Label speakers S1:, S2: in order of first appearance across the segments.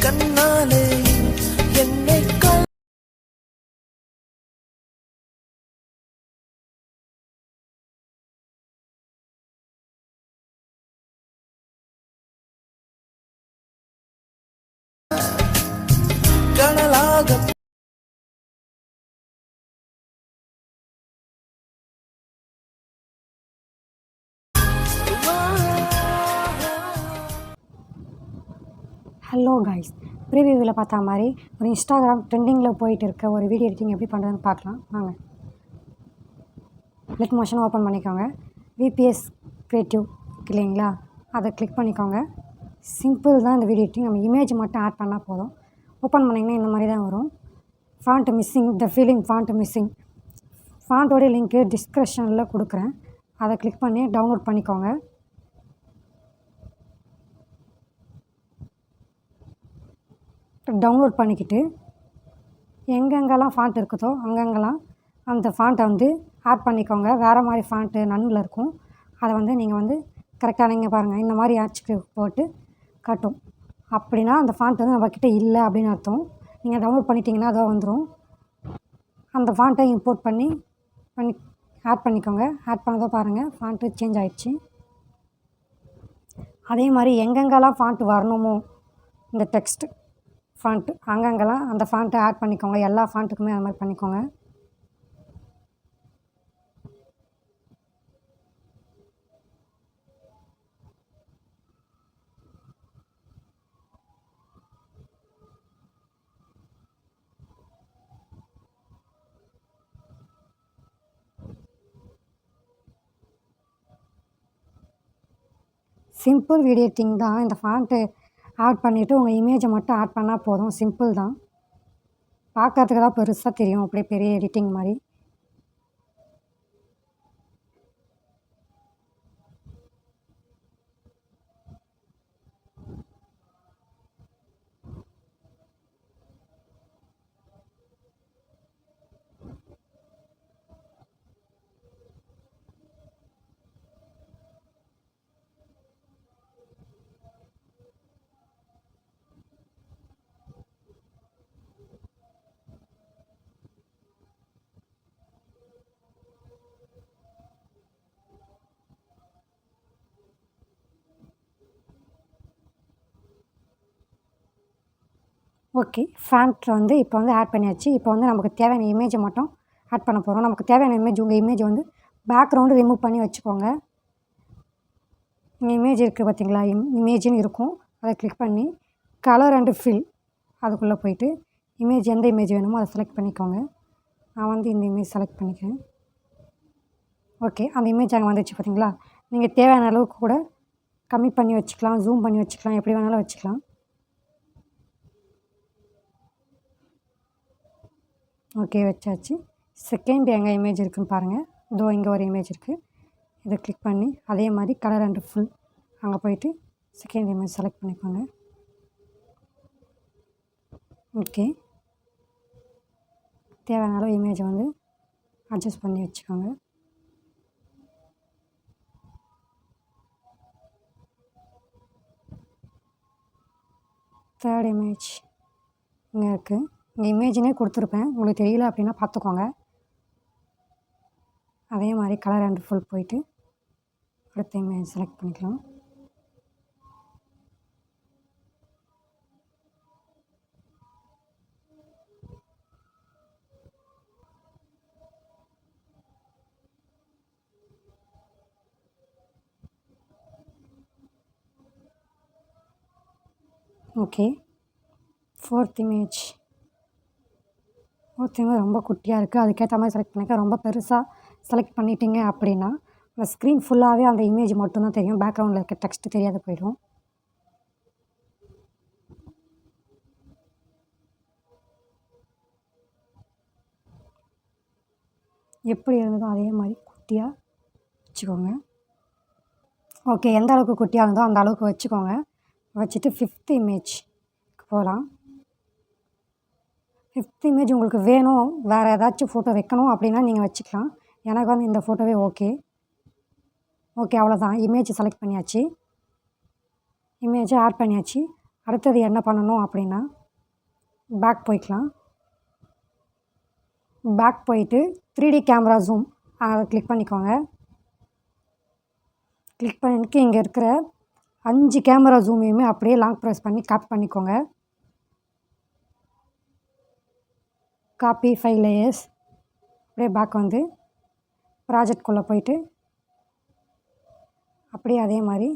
S1: கண்ணாலே என்னை கடலாக
S2: ஹலோ கைஸ், ப்ரீவியூவில் பார்த்தா மாதிரி ஒரு இன்ஸ்டாகிராம் ட்ரெண்டிங்கில் போயிட்டு இருக்க ஒரு வீடியோ எடிட்டிங் எப்படி பண்ணுறதுன்னு பார்க்கலாம் வாங்க. லெட் மோஷன் ஓப்பன் பண்ணிக்கோங்க. விபிஎஸ் க்ரியேட்டிவ் இல்லைங்களா, அதை கிளிக் பண்ணிக்கோங்க. சிம்பிள் தான் இந்த வீடியோ எடிட்டிங். நம்ம இமேஜ் மட்டும் ஆட் பண்ணால் போதும். ஓப்பன் பண்ணிங்கன்னா இந்த மாதிரி தான் வரும். Font missing, the feeling font missing. ஃபாண்ட்டோடைய லிங்க்கு டிஸ்கிரிப்ஷனில் கொடுக்குறேன். அதை கிளிக் பண்ணி டவுன்லோட் பண்ணிக்கோங்க. டவுன்லோட் பண்ணிக்கிட்டு எங்கெங்கெல்லாம் ஃபாண்ட் இருக்குதோ அங்கங்கெல்லாம் அந்த ஃபாண்ட்டை வந்து ஆட் பண்ணிக்கோங்க. வேறு மாதிரி ஃபாண்ட்டு நன்னில் இருக்கும். அதை வந்து நீங்கள் வந்து கரெக்டாக நீங்கள் பாருங்கள், இந்த மாதிரி ஆட்சிக்கு போட்டு காட்டும். அப்படின்னா அந்த ஃபாண்ட் வந்து நம்மக்கிட்ட இல்லை அப்படின்னு அர்த்தம். நீங்கள் டவுன்லோட் பண்ணிட்டீங்கன்னா அதோ வந்துடும். அந்த ஃபாண்ட்டை இம்போர்ட் பண்ணி ஆட் பண்ணிக்கோங்க. ஆட் பண்ணதோ பாருங்கள், ஃபாண்ட்டு சேஞ்ச் ஆகிடுச்சு. அதே மாதிரி எங்கெங்கெல்லாம் ஃபாண்ட் வரணுமோ இந்த டெக்ஸ்ட் ஃபாண்ட்டு அங்கங்கெல்லாம் அந்த ஃபாண்ட்டை ஆட் பண்ணிக்கோங்க. எல்லா ஃபாண்ட்டுக்குமே அது மாதிரி பண்ணிக்கோங்க. சிம்பிள் வீடியோ எடிட்டிங் தான். இந்த ஃபாண்ட்டு ஆட் பண்ணிவிட்டு உங்கள் இமேஜை மட்டும் ஆட் பண்ணால் போதும். சிம்பிள் தான். பார்க்கறதுக்கு தான் பெருசாக தெரியும், அப்படியே பெரிய எடிட்டிங் மாதிரி. ஓகே, ஃபாண்ட் வந்து இப்போ வந்து ஆட் பண்ணியாச்சு. இப்போ வந்து நமக்கு தேவையான இமேஜை மட்டும் ஆட் பண்ண போகிறோம். நமக்கு தேவையான இமேஜ், உங்கள் இமேஜ் வந்து பேக்ரவுண்டு ரிமூவ் பண்ணி வச்சுக்கோங்க. இங்கே இமேஜ் இருக்குது பார்த்தீங்களா, இமேஜ்னு இருக்கும். அதை கிளிக் பண்ணி கலர் அண்டு ஃபில் அதுக்குள்ளே போயிட்டு இமேஜ் எந்த இமேஜ் வேணுமோ அதை செலக்ட் பண்ணிக்கோங்க. நான் வந்து இந்த இமேஜ் செலக்ட் பண்ணிக்கிறேன். ஓகே, அந்த இமேஜ் அங்கே வந்துச்சு பார்த்தீங்களா. நீங்கள் தேவையான அளவுக்கு கூட கம்மி பண்ணி வச்சுக்கலாம், ஜூம் பண்ணி வச்சுக்கலாம், எப்படி வேணாலும் வச்சுக்கலாம். ஓகே, வச்சாச்சு. செகண்ட் எங்கே இமேஜ் இருக்குதுன்னு பாருங்கள். இதோ இங்கே ஒரு இமேஜ் இருக்குது. இதை கிளிக் பண்ணி அதே மாதிரி கலர் அண்டு ஃபுல் அங்கே போயிட்டு செகண்ட் இமேஜ் செலக்ட் பண்ணிக்கோங்க. ஓகே, தேவையான அளவு இமேஜை வந்து அட்ஜஸ்ட் பண்ணி வச்சுக்கோங்க. தேர்ட் இமேஜ் இங்கே இருக்குது. இங்கே இமேஜினே கொடுத்துருப்பேன், உங்களுக்கு தெரியல அப்படின்னா பார்த்துக்கோங்க. அதே மாதிரி கலர் அண்ட் ஃபுல் போயிட்டு அடுத்த இமேஜ் செலக்ட் பண்ணிக்கலாம். ஓகே, ஃபோர்த் இமேஜ் ரொம்ப குட்டியாக இருக்குது. அதுக்கேற்ற மாதிரி செலக்ட் பண்ணிக்க. ரொம்ப பெருசாக செலக்ட் பண்ணிட்டீங்க அப்படின்னா அந்த ஸ்க்ரீன் ஃபுல்லாகவே அந்த இமேஜ் மட்டும்தான் தெரியும், பேக்ரவுண்டில் இருக்க டெக்ஸ்ட்டு தெரியாத போயிடும். எப்படி இருந்ததோ அதே மாதிரி குட்டியாக வச்சுக்கோங்க. ஓகே, எந்த அளவுக்கு குட்டியாக இருந்தோ அந்த அளவுக்கு வச்சுக்கோங்க. வச்சுட்டு ஃபிஃப்த் இமேஜ்க்கு போகலாம். ஃபிஃப்த் இமேஜ் உங்களுக்கு வேணும், வேறு ஏதாச்சும் ஃபோட்டோ வைக்கணும் அப்படின்னா நீங்கள் வச்சுக்கலாம். எனக்கு வந்து இந்த ஃபோட்டோவே ஓகே. அவ்வளோதான். இமேஜ் செலக்ட் பண்ணியாச்சு, இமேஜை ஆட் பண்ணியாச்சு. அடுத்தது என்ன பண்ணணும் அப்படின்னா பேக் போய்க்கலாம். பேக் போயிட்டு 3D கேமரா ஜூம் அதை கிளிக் பண்ணிக்கோங்க. கிளிக் பண்ணிட்டு இங்கே இருக்கிற 5 கேமரா ஜூமையுமே அப்படியே லாங் ப்ரெஸ் பண்ணி காப்பி பண்ணிக்கோங்க. Copy 5 layers. அப்படியே பேக் வந்து ப்ராஜெக்ட்குள்ளே போயிட்டு அப்படியே அதே மாதிரி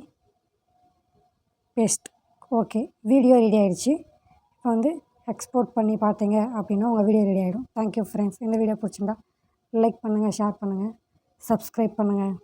S2: பேஸ்ட். ஓகே, வீடியோ ரெடி ஆகிடுச்சு. இப்போ வந்து எக்ஸ்போர்ட் பண்ணி பார்த்தீங்க அப்படின்னா உங்கள் வீடியோ ரெடி ஆகிடும். Thank you friends. இந்த வீடியோ பிடிச்சிருந்தா லைக் பண்ணுங்கள், ஷேர் பண்ணுங்கள், சப்ஸ்கிரைப் பண்ணுங்கள்.